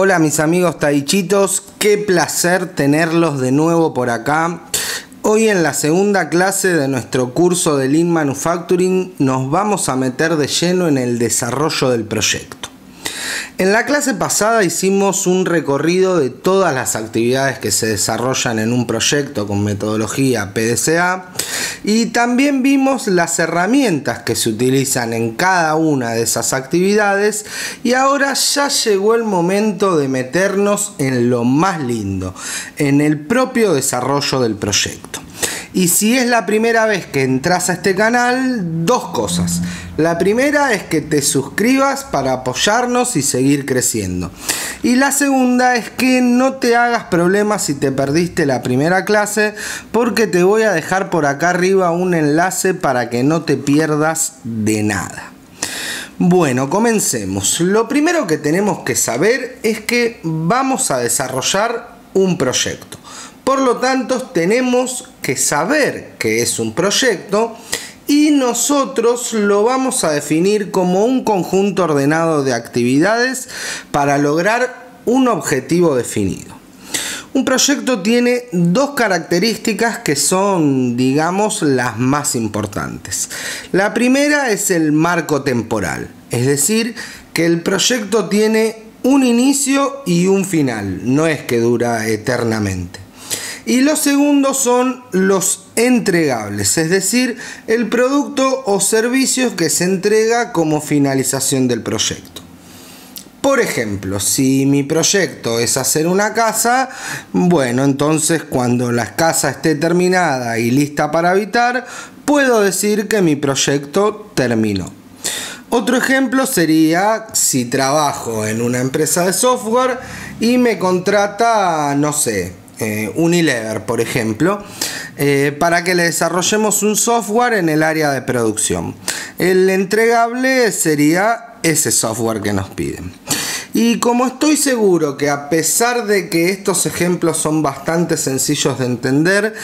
Hola mis amigos taichitos, qué placer tenerlos de nuevo por acá. Hoy en la segunda clase de nuestro curso de Lean Manufacturing nos vamos a meter de lleno en el desarrollo del proyecto. En la clase pasada hicimos un recorrido de todas las actividades que se desarrollan en un proyecto con metodología PDCA y también vimos las herramientas que se utilizan en cada una de esas actividades, y ahora ya llegó el momento de meternos en lo más lindo, en el propio desarrollo del proyecto. Y si es la primera vez que entras a este canal, dos cosas. La primera es que te suscribas para apoyarnos y seguir creciendo. Y la segunda es que no te hagas problemas si te perdiste la primera clase, porque te voy a dejar por acá arriba un enlace para que no te pierdas de nada. Bueno, comencemos. Lo primero que tenemos que saber es que vamos a desarrollar un proyecto. Por lo tanto, tenemos que saber qué es un proyecto y nosotros lo vamos a definir como un conjunto ordenado de actividades para lograr un objetivo definido. Un proyecto tiene dos características que son, digamos, las más importantes. La primera es el marco temporal, es decir, que el proyecto tiene un inicio y un final, no es que dura eternamente. Y lo segundo son los entregables, es decir, el producto o servicios que se entrega como finalización del proyecto. Por ejemplo, si mi proyecto es hacer una casa, bueno, entonces cuando la casa esté terminada y lista para habitar, puedo decir que mi proyecto terminó. Otro ejemplo sería si trabajo en una empresa de software y me contrata, no sé, Unilever, por ejemplo, para que le desarrollemos un software en el área de producción. El entregable sería ese software que nos piden. Y como estoy seguro que a pesar de que estos ejemplos son bastante sencillos de entender,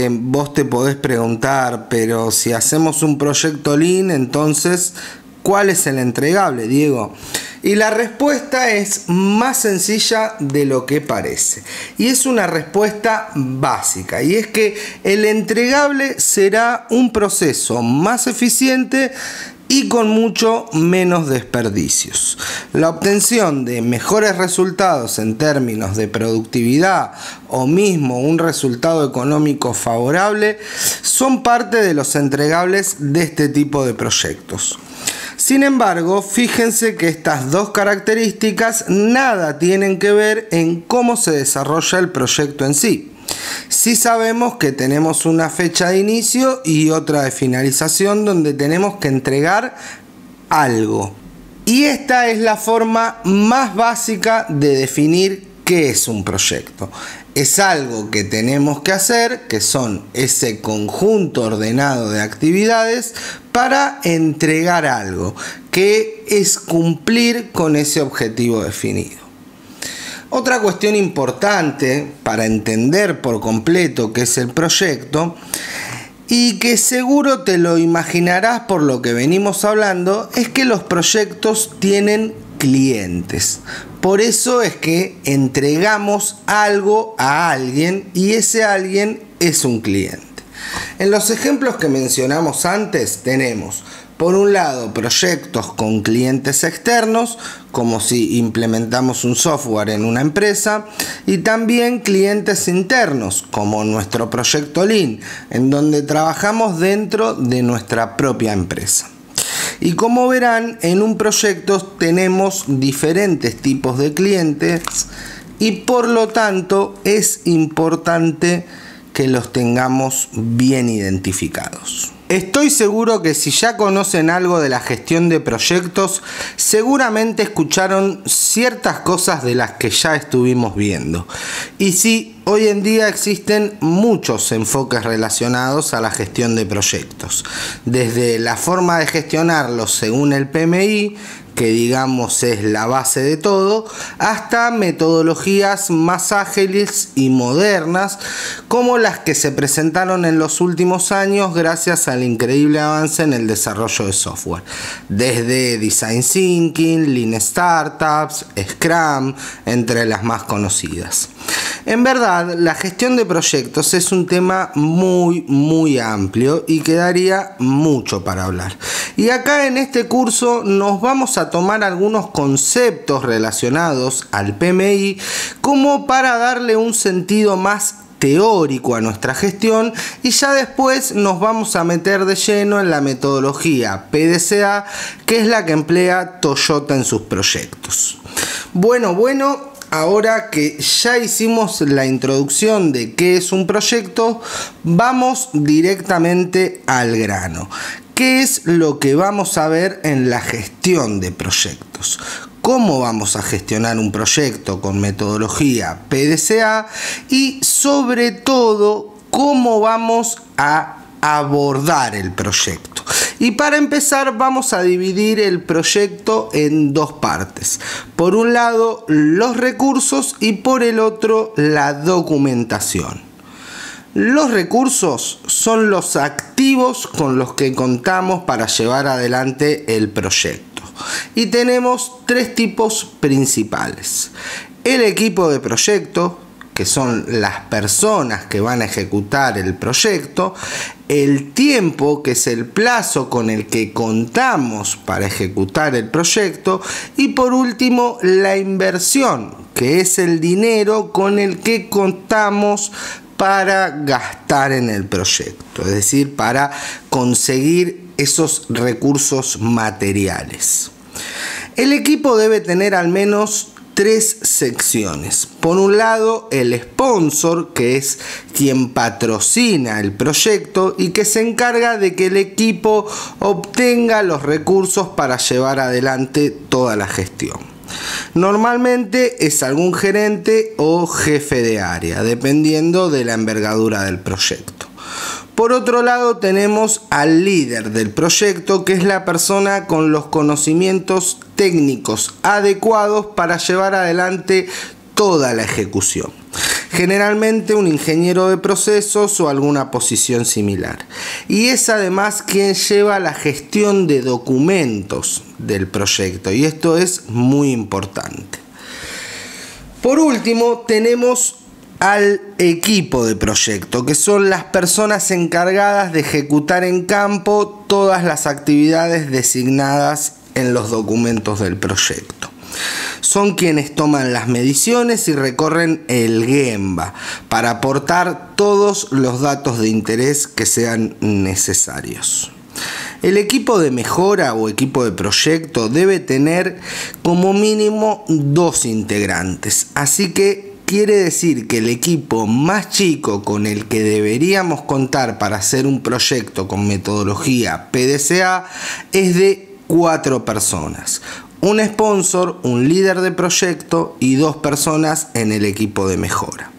vos te podés preguntar, pero si hacemos un proyecto Lean, entonces, ¿cuál es el entregable, Diego? Y la respuesta es más sencilla de lo que parece. Y es una respuesta básica. Y es que el entregable será un proceso más eficiente y con mucho menos desperdicios. La obtención de mejores resultados en términos de productividad o mismo un resultado económico favorable son parte de los entregables de este tipo de proyectos. Sin embargo, fíjense que estas dos características nada tienen que ver en cómo se desarrolla el proyecto en sí. Sí sabemos que tenemos una fecha de inicio y otra de finalización donde tenemos que entregar algo. Y esta es la forma más básica de definir qué es un proyecto. Es algo que tenemos que hacer, que son ese conjunto ordenado de actividades para entregar algo, que es cumplir con ese objetivo definido. Otra cuestión importante para entender por completo qué es el proyecto, y que seguro te lo imaginarás por lo que venimos hablando, es que los proyectos tienen clientes. Por eso es que entregamos algo a alguien y ese alguien es un cliente. En los ejemplos que mencionamos antes tenemos, por un lado, proyectos con clientes externos, como si implementamos un software en una empresa, y también clientes internos, como nuestro proyecto Lean, en donde trabajamos dentro de nuestra propia empresa. Y como verán, en un proyecto tenemos diferentes tipos de clientes y por lo tanto es importante que los tengamos bien identificados. Estoy seguro que si ya conocen algo de la gestión de proyectos, seguramente escucharon ciertas cosas de las que ya estuvimos viendo. Y sí, hoy en día existen muchos enfoques relacionados a la gestión de proyectos. Desde la forma de gestionarlos según el PMI, que digamos es la base de todo, hasta metodologías más ágiles y modernas, como las que se presentaron en los últimos años gracias al increíble avance en el desarrollo de software, desde Design Thinking, Lean Startups, Scrum, entre las más conocidas. En verdad, la gestión de proyectos es un tema muy amplio y que daría mucho para hablar. Y acá en este curso nos vamos a tomar algunos conceptos relacionados al PMI como para darle un sentido más teórico a nuestra gestión, y ya después nos vamos a meter de lleno en la metodología PDCA, que es la que emplea Toyota en sus proyectos. Bueno, ahora que ya hicimos la introducción de qué es un proyecto, vamos directamente al grano. ¿Qué es lo que vamos a ver en la gestión de proyectos? ¿Cómo vamos a gestionar un proyecto con metodología PDCA? Y sobre todo, ¿cómo vamos a abordar el proyecto? Y para empezar vamos a dividir el proyecto en dos partes. Por un lado los recursos y por el otro la documentación. Los recursos son los activos con los que contamos para llevar adelante el proyecto. Y tenemos tres tipos principales. El equipo de proyecto, que son las personas que van a ejecutar el proyecto, el tiempo, que es el plazo con el que contamos para ejecutar el proyecto, y por último la inversión, que es el dinero con el que contamos para gastar en el proyecto, es decir, para conseguir esos recursos materiales. El equipo debe tener al menos tres secciones. Por un lado, el sponsor, que es quien patrocina el proyecto y que se encarga de que el equipo obtenga los recursos para llevar adelante toda la gestión. Normalmente es algún gerente o jefe de área, dependiendo de la envergadura del proyecto. Por otro lado, tenemos al líder del proyecto, que es la persona con los conocimientos técnicos adecuados para llevar adelante toda la ejecución. Generalmente un ingeniero de procesos o alguna posición similar. Y es además quien lleva la gestión de documentos del proyecto, y esto es muy importante. Por último, tenemos al equipo de proyecto, que son las personas encargadas de ejecutar en campo todas las actividades designadas en los documentos del proyecto. Son quienes toman las mediciones y recorren el Gemba para aportar todos los datos de interés que sean necesarios. El equipo de mejora o equipo de proyecto debe tener como mínimo 2 integrantes, así que quiere decir que el equipo más chico con el que deberíamos contar para hacer un proyecto con metodología PDCA es de 4 personas. Un sponsor, un líder de proyecto y 2 personas en el equipo de mejora.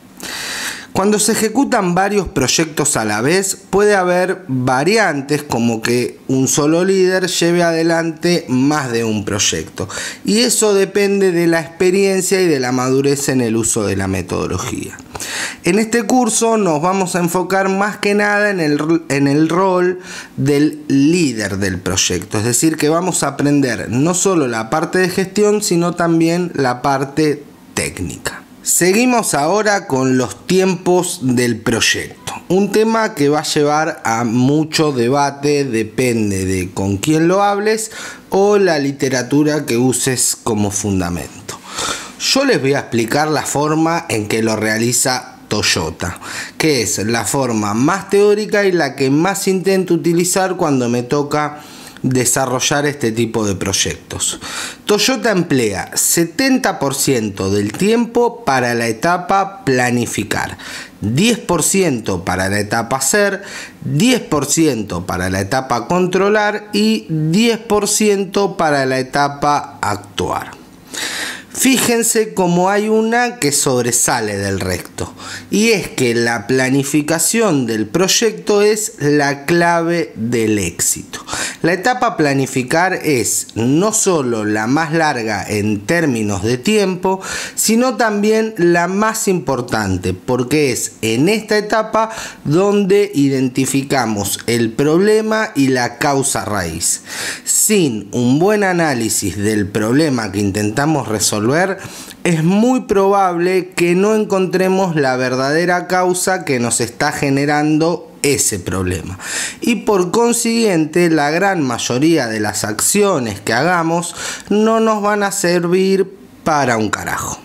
Cuando se ejecutan varios proyectos a la vez, puede haber variantes como que un solo líder lleve adelante más de un proyecto. Y eso depende de la experiencia y de la madurez en el uso de la metodología. En este curso nos vamos a enfocar más que nada en el rol del líder del proyecto. Es decir, que vamos a aprender no solo la parte de gestión, sino también la parte técnica. Seguimos ahora con los tiempos del proyecto. Un tema que va a llevar a mucho debate, depende de con quién lo hables o la literatura que uses como fundamento. Yo les voy a explicar la forma en que lo realiza Toyota, que es la forma más teórica y la que más intento utilizar cuando me toca desarrollar este tipo de proyectos. Toyota emplea 70% del tiempo para la etapa planificar, 10% para la etapa hacer, 10% para la etapa controlar y 10% para la etapa actuar. Fíjense cómo hay una que sobresale del resto, y es que la planificación del proyecto es la clave del éxito. La etapa planificar es no solo la más larga en términos de tiempo, sino también la más importante, porque es en esta etapa donde identificamos el problema y la causa raíz. Sin un buen análisis del problema que intentamos resolver, es muy probable que no encontremos la verdadera causa que nos está generando ese problema, y por consiguiente la gran mayoría de las acciones que hagamos no nos van a servir para un carajo.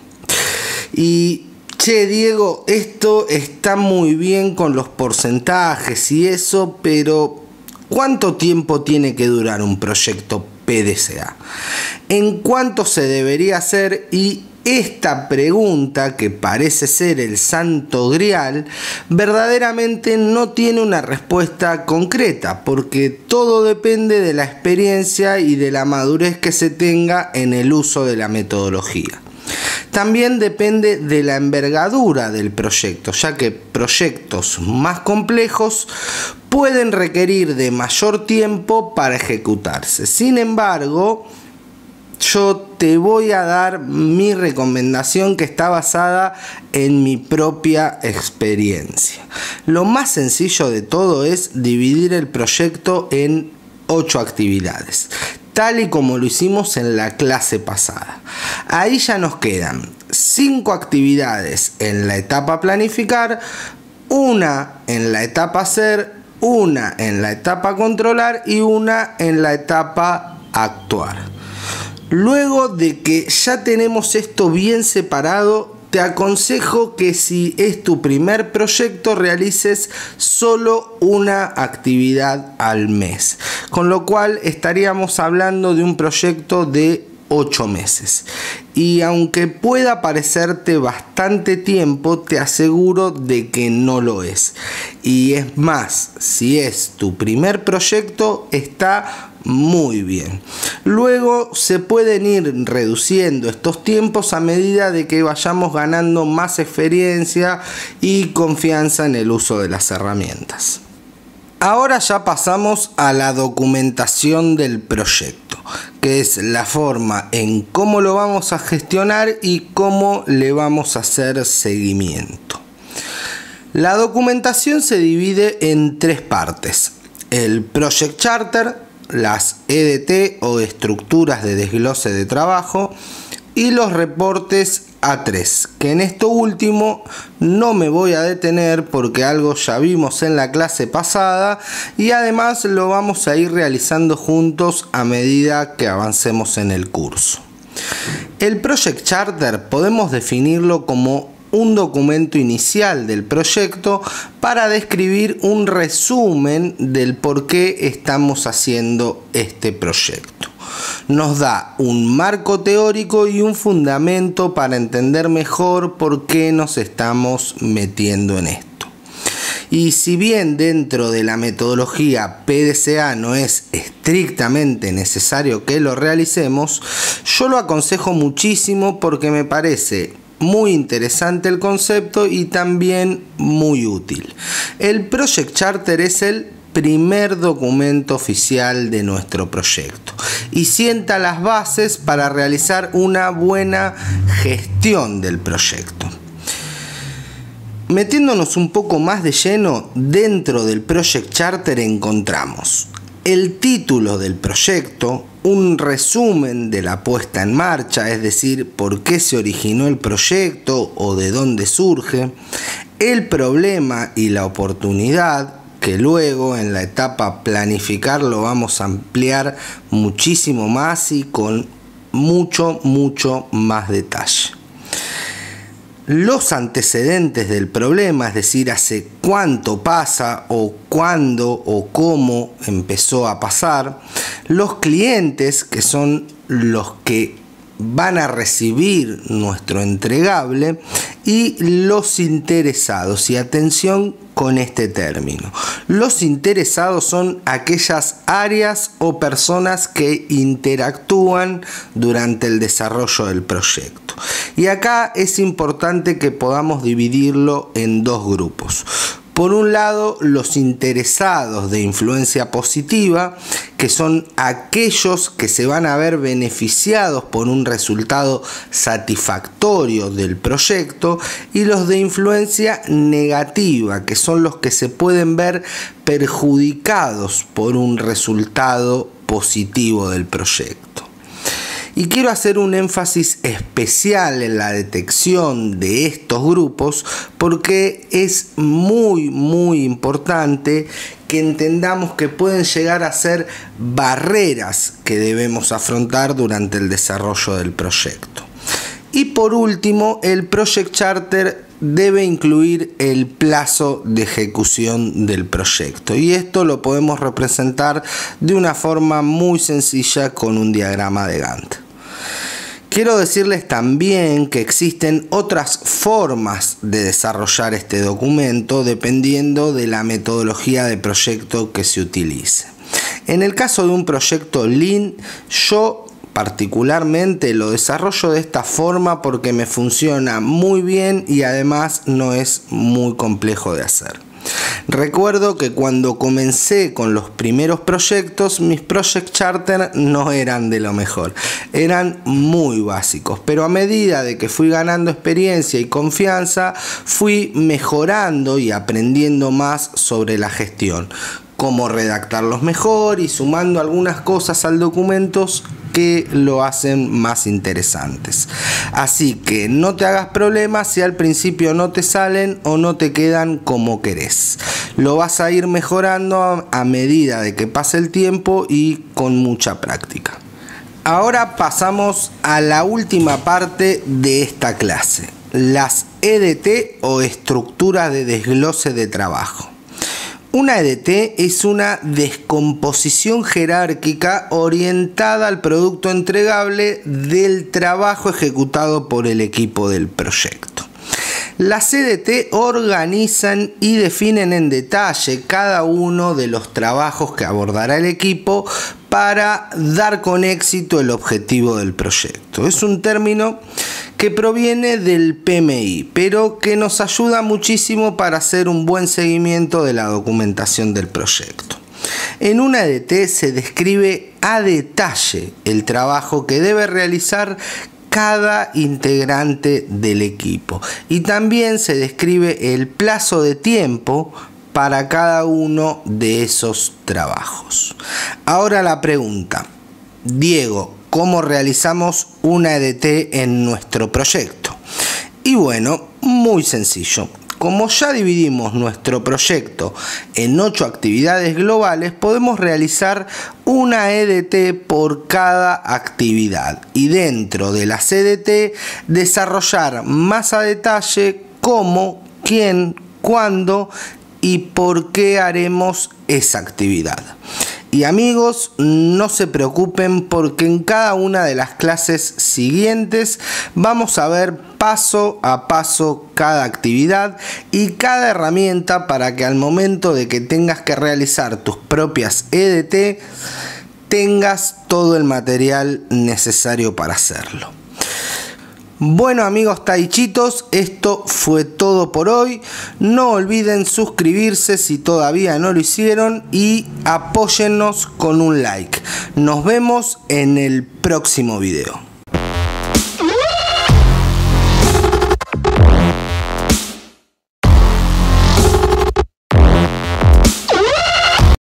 Y che, Diego, esto está muy bien con los porcentajes y eso, pero ¿cuánto tiempo tiene que durar un proyecto PDCA? ¿En cuánto se debería hacer? Y esta pregunta, que parece ser el santo grial, verdaderamente no tiene una respuesta concreta, porque todo depende de la experiencia y de la madurez que se tenga en el uso de la metodología. También depende de la envergadura del proyecto, ya que proyectos más complejos pueden requerir de mayor tiempo para ejecutarse. Sin embargo, yo te voy a dar mi recomendación, que está basada en mi propia experiencia. Lo más sencillo de todo es dividir el proyecto en 8 actividades, tal y como lo hicimos en la clase pasada. Ahí ya nos quedan 5 actividades en la etapa planificar, una en la etapa hacer, una en la etapa controlar y una en la etapa actuar. Luego de que ya tenemos esto bien separado, te aconsejo que si es tu primer proyecto realices solo una actividad al mes, con lo cual estaríamos hablando de un proyecto de 8 meses. Y aunque pueda parecerte bastante tiempo, te aseguro de que no lo es. Y es más, si es tu primer proyecto, está muy bien. Luego se pueden ir reduciendo estos tiempos a medida de que vayamos ganando más experiencia y confianza en el uso de las herramientas. Ahora ya pasamos a la documentación del proyecto, que es la forma en cómo lo vamos a gestionar y cómo le vamos a hacer seguimiento. La documentación se divide en 3 partes: el Project Charter, las EDT o estructuras de desglose de trabajo, y los reportes A3, que en esto último no me voy a detener porque algo ya vimos en la clase pasada y además lo vamos a ir realizando juntos a medida que avancemos en el curso. El Project Charter podemos definirlo como un documento inicial del proyecto para describir un resumen del por qué estamos haciendo este proyecto. Nos da un marco teórico y un fundamento para entender mejor por qué nos estamos metiendo en esto. Y si bien dentro de la metodología PDCA no es estrictamente necesario que lo realicemos, yo lo aconsejo muchísimo porque me parece muy interesante el concepto y también muy útil. El Project Charter es el primer documento oficial de nuestro proyecto y sienta las bases para realizar una buena gestión del proyecto. Metiéndonos un poco más de lleno, dentro del Project Charter encontramos el título del proyecto, un resumen de la puesta en marcha, es decir, por qué se originó el proyecto o de dónde surge, el problema y la oportunidad, que luego en la etapa planificar lo vamos a ampliar muchísimo más y con mucho más detalle. Los antecedentes del problema, es decir, hace cuánto pasa o cuándo o cómo empezó a pasar. Los clientes, que son los que van a recibir nuestro entregable, y los interesados. Y atención con este término. Los interesados son aquellas áreas o personas que interactúan durante el desarrollo del proyecto. Y acá es importante que podamos dividirlo en dos grupos. Por un lado, los interesados de influencia positiva, que son aquellos que se van a ver beneficiados por un resultado satisfactorio del proyecto, y los de influencia negativa, que son los que se pueden ver perjudicados por un resultado positivo del proyecto. Y quiero hacer un énfasis especial en la detección de estos grupos porque es muy importante que entendamos que pueden llegar a ser barreras que debemos afrontar durante el desarrollo del proyecto. Y por último, el Project Charter debe incluir el plazo de ejecución del proyecto, y esto lo podemos representar de una forma muy sencilla con un diagrama de Gantt. Quiero decirles también que existen otras formas de desarrollar este documento dependiendo de la metodología de proyecto que se utilice. En el caso de un proyecto Lean, yo particularmente lo desarrollo de esta forma porque me funciona muy bien y además no es muy complejo de hacer. Recuerdo que cuando comencé con los primeros proyectos, mis Project Charter no eran de lo mejor, eran muy básicos, pero a medida de que fui ganando experiencia y confianza, fui mejorando y aprendiendo más sobre la gestión, cómo redactarlos mejor y sumando algunas cosas al documento que lo hacen más interesantes. Así que no te hagas problemas si al principio no te salen o no te quedan como querés. Lo vas a ir mejorando a medida de que pase el tiempo y con mucha práctica. Ahora pasamos a la última parte de esta clase, las EDT o estructuras de desglose de trabajo. Una EDT es una descomposición jerárquica orientada al producto entregable del trabajo ejecutado por el equipo del proyecto. Las EDT organizan y definen en detalle cada uno de los trabajos que abordará el equipo para dar con éxito el objetivo del proyecto. Es un término que proviene del PMI, pero que nos ayuda muchísimo para hacer un buen seguimiento de la documentación del proyecto. En una EDT se describe a detalle el trabajo que debe realizar cada integrante del equipo y también se describe el plazo de tiempo para cada uno de esos trabajos. Ahora la pregunta, Diego, ¿cómo realizamos una EDT en nuestro proyecto? Y bueno, muy sencillo. Como ya dividimos nuestro proyecto en 8 actividades globales, podemos realizar una EDT por cada actividad y dentro de las EDT desarrollar más a detalle cómo, quién, cuándo y por qué haremos esa actividad. Y amigos, no se preocupen porque en cada una de las clases siguientes vamos a ver paso a paso cada actividad y cada herramienta para que al momento de que tengas que realizar tus propias EDT tengas todo el material necesario para hacerlo. Bueno amigos taichitos, esto fue todo por hoy. No olviden suscribirse si todavía no lo hicieron y apóyennos con un like. Nos vemos en el próximo video.